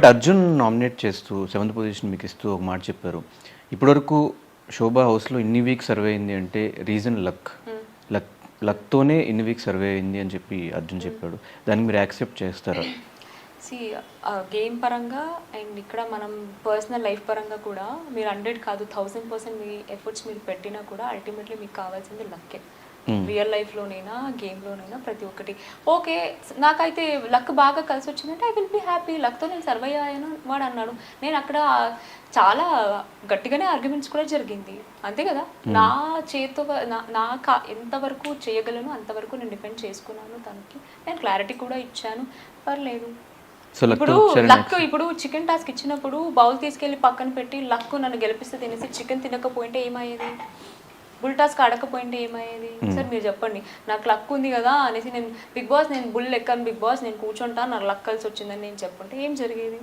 But Arjun nominate చేస్తూ 7th position మీకు ఇస్తూ ఒక మాట చెప్పారు. ఇప్పటివరకు శోభా హౌస్లో ఇన్ని వీక్స్ సర్వే అయింది అంటే రీజన్ లక్ లక్తోనే ఇన్ని వీక్స్ సర్వే అయింది అని చెప్పి అర్జున్ చెప్పాడు. దాన్ని మీరు యాక్సెప్ట్ చేస్తారా? గేమ్ పరంగా అండ్ ఇక్కడ మనం పర్సనల్ లైఫ్ పరంగా కూడా మీరు 100 కాదు 1000% మీ ఎఫర్ట్స్ మీరు పెట్టినా కూడా అల్టిమేట్లీ మీకు కావాల్సింది లక్కే. రియల్ లైఫ్లోనైనా గేమ్లోనైనా ప్రతి ఒక్కటి ఓకే. నాకైతే లక్ బాగా కలిసి వచ్చిందంటే ఐ విల్ బీ హ్యాపీ. లక్తో నేను సర్వైవ్ అయ్యాను వాడు అన్నాడు. నేను అక్కడ చాలా గట్టిగానే ఆర్గ్యుమెంట్స్ కూడా జరిగింది అంతే కదా. నా చేతితో ఎంతవరకు చేయగలను అంతవరకు నేను డిపెండ్ చేసుకున్నాను. తనకి నేను క్లారిటీ కూడా ఇచ్చాను. పర్లేదు. ఇప్పుడు చికెన్ టాస్క్ ఇచ్చినప్పుడు బౌల్ తీసుకెళ్ళి పక్కన పెట్టి లక్ నన్ను గెలిపిస్తే తినేసి చికెన్ తినకపోయింటే ఏమయ్యేది? బుల్ టాస్క్ ఆడకపోయింటే ఏమయ్యేది? సార్ మీరు చెప్పండి. నాకు లక్ ఉంది కదా అనేసి నేను బిగ్ బాస్ నేను బుల్ ఎక్కాను, బిగ్ బాస్ నేను కూర్చుంటాను, నాకు లక్ కలిసి వచ్చిందని నేను చెప్పుంటే ఏం జరిగేది?